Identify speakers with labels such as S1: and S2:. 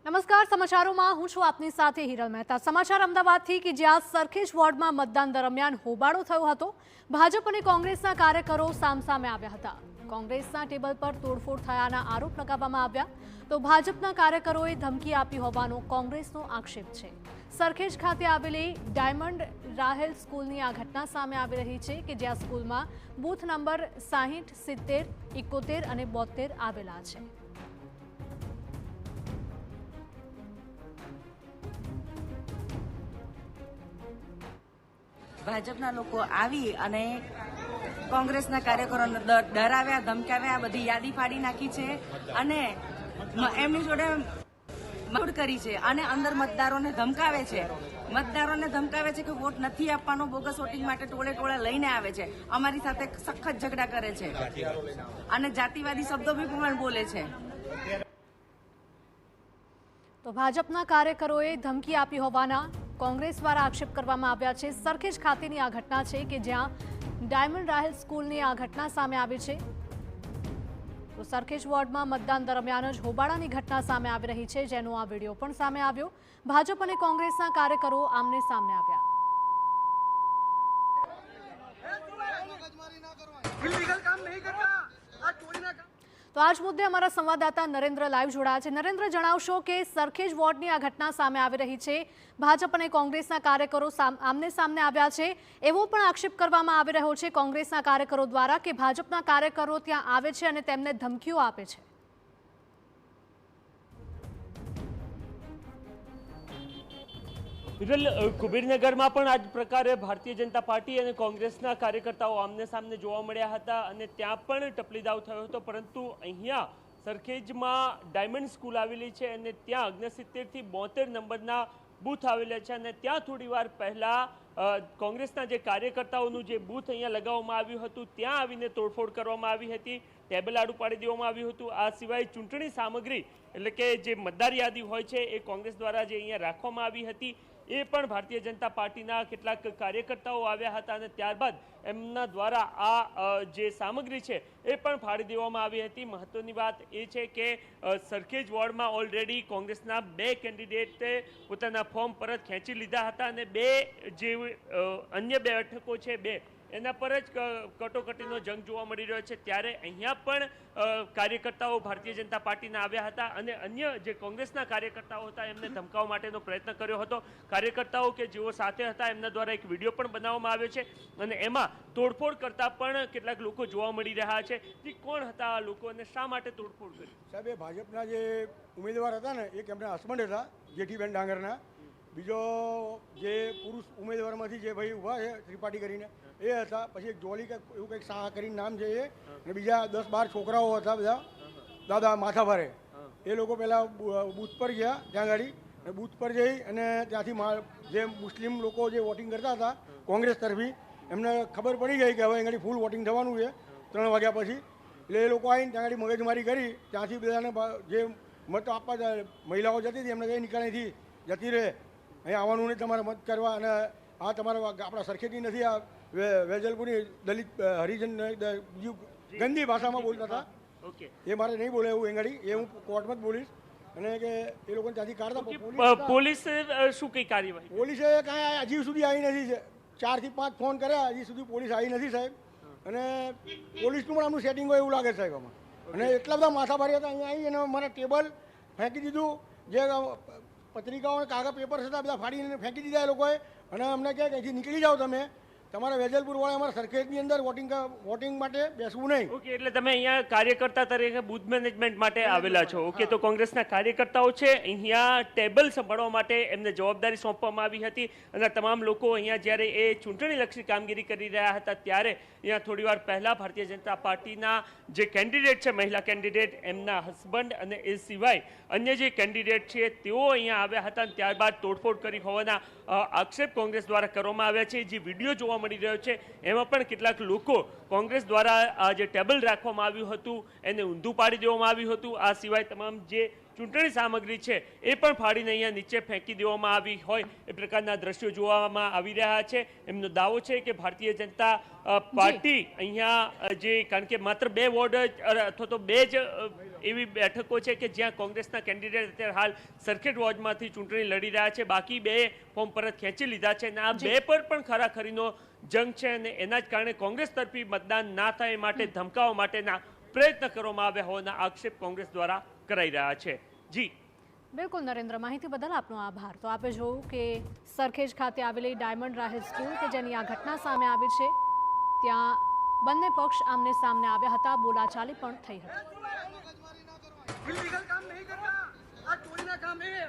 S1: નમસ્કાર, સમાચારોમાં હું છું આપની સાથે હિરલ મહેતા। સમાચાર અમદાવાદથી કે જ્યાં સરખેજ વોર્ડમાં મતદાન દરમિયાન હોબાળો થયો હતો। ભાજપ અને કોંગ્રેસના કાર્યકરો સામસામે આવ્યા હતા। કોંગ્રેસના ટેબલ પર તોડફોડ થયાના આરોપ લગાવવામાં આવ્યા તો ભાજપના કાર્યકરોએ ધમકી આપી હોવાનો કોંગ્રેસનો આક્ષેપ છે। સરખેજ ખાતે આવેલી ડાયમંડ રાહેલ સ્કૂલની આ ઘટના સામે આવી રહી છે કે જ્યાં સ્કૂલમાં બૂથ નંબર 60, 70, 71 અને 72 આવેલા છે।
S2: ભાજપના લોકો આવી અને કોંગ્રેસના કાર્યકરોને ડરાવ્યા, ધમકાવ્યા, બધી યાદી ફાડી નાખી છે અને એમની જોડે મારઝૂડ કરી છે અને અંદર મતદારોને ધમકાવે છે। મતદારોને ધમકાવે છે કે વોટ નથી આપવાનો, બોગસ વોટિંગ માટે ટોળે લઈને આવે છે, અમારી સાથે સખત ઝઘડા કરે છે અને જાતિવાદી શબ્દો બી પણ બોલે છે।
S1: તો ભાજપના કાર્યકરોએ ધમકી આપી હોવાના કોંગ્રેસ દ્વારા આક્ષેપ કરવામાં આવ્યા છે। સરખેજ ખાતેની આ ઘટના છે કે જ્યાં ડાયમંડ રાહેલ સ્કૂલની આ ઘટના સામે આવી છે। તો સરખેજ વોર્ડમાં મતદાન દરમિયાન જ હોબાળાની ઘટના સામે આવી રહી છે, જેનો આ વિડીયો પણ સામે આવ્યો। ભાજપ અને કોંગ્રેસના કાર્યકરો આમને સામને આવ્યા। તો આજ મુદ્દે અમારા સંવાદદાતા નરેન્દ્ર લાઈવ જોડાયા છે। નરેન્દ્ર, જણાવશો કે સરખેજ વોર્ડની આ ઘટના સામે આવી રહી છે, ભાજપ અને કોંગ્રેસના કાર્યકરો આમને સામને આવ્યા છે, એવો પણ આક્ષેપ કરવામાં આવી રહ્યો છે કોંગ્રેસના કાર્યકરો દ્વારા કે ભાજપના કાર્યકરો ત્યાં આવે છે અને તેમને ધમકીઓ આપે છે।
S3: કુબીરનગરમાં પણ આ જ પ્રકારે ભારતીય જનતા પાર્ટી અને કોંગ્રેસના કાર્યકર્તાઓ આમને સામને જોવા મળ્યા હતા અને ત્યાં પણ ટપલી દાવ થયો હતો, પરંતુ અહીંયા સરખેજમાં ડાયમંડ સ્કૂલ આવેલી છે અને ત્યાં 69 થી 72 નંબરના બૂથ આવેલા છે અને ત્યાં થોડી વાર પહેલા કોંગ્રેસના જે કાર્યકર્તાઓનું જે બૂથ અહીંયા લગાવવામાં આવ્યું હતું ત્યાં આવીને તોડફોડ કરવામાં આવી હતી, ટેબલ આડું પાડી દેવામાં આવ્યું હતું। આ સિવાય ચૂંટણી સામગ્રી એટલે કે જે મતદાર યાદી હોય છે એ કોંગ્રેસ દ્વારા જે અહીંયા રાખવામાં આવી હતી એ પણ ભારતીય જનતા પાર્ટીના કેટલાક કાર્યકર્તાઓ આવ્યા હતા અને ત્યારબાદ એમના દ્વારા આ જે સામગ્રી છે એ પણ ફાડી દેવામાં આવી હતી। મહત્વની વાત એ છે કે સરખેજ વોર્ડમાં ઓલરેડી કોંગ્રેસના 2 કેન્ડિડેટે પોતાના ફોર્મ પરત ખેંચી લીધા હતા અને જે અન્ય 2 બેઠકો છે એના પર જ કટોકટીનો જંગ જોવા મળી રહ્યો છે। ત્યારે અહીંયા પણ કાર્યકર્તાઓ ભારતીય જનતા પાર્ટીના આવ્યા હતા અને અન્ય જે કોંગ્રેસના કાર્યકર્તાઓ હતા એમને ધમકાવવા માટેનો પ્રયત્ન કર્યો હતો। કાર્યકર્તાઓ કે જેઓ સાથે હતા એમના દ્વારા એક વિડીયો પણ બનાવવામાં આવ્યો છે અને એમાં તોડફોડ કરતા પણ કેટલાક લોકો જોવા મળી રહ્યા છે। જે કોણ હતા આ લોકો અને શા માટે તોડફોડ કરી?
S4: સાહેબ, એ ભાજપના જે ઉમેદવાર હતા ને, એક એમના હસબન્ડ હતા જેઠીબેન ડાંગરના, બીજો જે પુરુષ ઉમેદવારમાંથી જે ભાઈ ઊભા છે ત્રિપાઠી કરીને એ હતા, પછી એક જોલી કે એવું કંઈક શાહ કરીને નામ છે એ, અને બીજા 10-12 છોકરાઓ હતા બધા દાદા માથાભારે। એ લોકો પહેલાં બૂથ પર ગયા ત્યાં ગાડી, અને બૂથ પર જઈ અને ત્યાંથી જે મુસ્લિમ લોકો જે વોટિંગ કરતા હતા કોંગ્રેસ તરફી, એમને ખબર પડી ગઈ કે હવે અહીંયાથી ફૂલ વોટિંગ થવાનું છે 3 વાગ્યા પછી, એટલે એ લોકો આવીને ત્યાં આગળ મગજમારી કરી, ત્યાંથી બધાને જે મત આપવા મહિલાઓ જતી હતી એમને કંઈ નીકળેથી જતી રહે, અહીં આવવાનું નહીં તમારે મત કરવા, અને આ તમારા આપણા સરખેજની નથી, આ વેજલપુરની દલિત હરિજન ગંદી ભાષામાં બોલતા હતા। એ મારે નહીં બોલે એવું એંગડી, એ હું કોર્ટમાં જ બોલીશ, અને કે એ લોકોને ત્યાંથી કાઢતા
S3: પોલીસ શું કઈ કાર્યવાહી?
S4: પોલીસે કાંઈ હજી સુધી આવી નથી, 4 થી 5 ફોન કર્યા, હજી સુધી પોલીસ આવી નથી સાહેબ, અને પોલીસનું પણ આમનું સેટિંગ હોય એવું લાગે સાહેબ આમાં। અને એટલા બધા માથાભારી હતા, અહીંયા આવી અને મારા ટેબલ ફેંકી દીધું, જે પત્રિકાઓ કાગળ પેપર હતા બધા ફાડીને ફેંકી દીધા એ લોકોએ, અને અમને કહે કે અહીંથી નીકળી જાઓ, તમે તમારા વેજલપુર વાળા અમારા સરખેજની અંદર વોટિંગ માટે બેસવું નહીં।
S3: ઓકે, એટલે તમે અહીંયા કાર્યકર્તા તરીકે બૂથ મેનેજમેન્ટ માટે આવેલા છો। ઓકે, તો કોંગ્રેસના કાર્યકર્તાઓ છે અહીંયા ટેબલ સંભાળવા માટે એમને જવાબદારી સોંપવામાં આવી હતી અને તમામ લોકો અહીંયા જ્યારે એ ચૂંટણીલક્ષી કામગીરી કરી રહ્યા હતા ત્યારે અહીંયા થોડીવાર પહેલા ભારતીય જનતા પાર્ટીના જે કેન્ડિડેટ છે, મહિલા કેન્ડિડેટ, એમના હસબન્ડ અને એ સિવાય અન્ય જે કેન્ડિડેટ છે તેઓ અહીંયા આવ્યા હતા અને ત્યારબાદ તોડફોડ કરી હોવાના આક્ષેપ કોંગ્રેસ દ્વારા કરવામાં આવ્યા છે। જે વિડીયો જોવા મળી રહ્યો છે એમાં પણ કેટલાક લોકો કોંગ્રેસ દ્વારા આ જે ટેબલ રાખવામાં આવ્યું હતું એને ઊંધું પાડી દેવામાં આવ્યું હતું। આ સિવાય તમામ જે ચૂંટણી સામગ્રી છે એ પણ ફાડીને અહીંયા નીચે ફેંકી દેવામાં આવી હોય એ પ્રકારના દ્રશ્યો જોવામાં આવી રહ્યા છે. એમનો દાવો છે કે ભારતીય જનતા પાર્ટી અહીંયા જે કારણ કે માત્ર 2 વોર્ડ અથવા તો 2 જ એવી બેઠકો છે કે જ્યાં કોંગ્રેસના કેન્ડિડેટ અત્યારે હાલ સરખેજ વોર્ડમાંથી ચૂંટણી લડી રહ્યા છે. બાકી 2 ફોર્મ પરત ખેંચી લીધા છે અને આ 2 પર પણ ખરાખરીનો જંગ છે અને એના જ કારણે કોંગ્રેસ તરફી મતદાન ના થાય માટે ધમકાવવા માટેના પ્રયત્ન કરવામાં આવ્યા હોવાના આક્ષેપ કોંગ્રેસ દ્વારા કરાઈ રહ્યા છે. જી
S1: બિલકુલ નરેન્દ્ર, માહિતી બદલ આપનો આભાર. તો આપણે જોયું કે સરખેજ ખાતે આવેલી ડાયમંડ રાહેલ સ્કૂલ કે જેની આ ઘટના સામે આવી છે, ત્યાં બંને પક્ષ આમને સામને આવ્યા હતા, બોલાચાલી પણ થઈ હતી.
S5: इलीगल काम नहीं करना, आज चोरी ना काम है।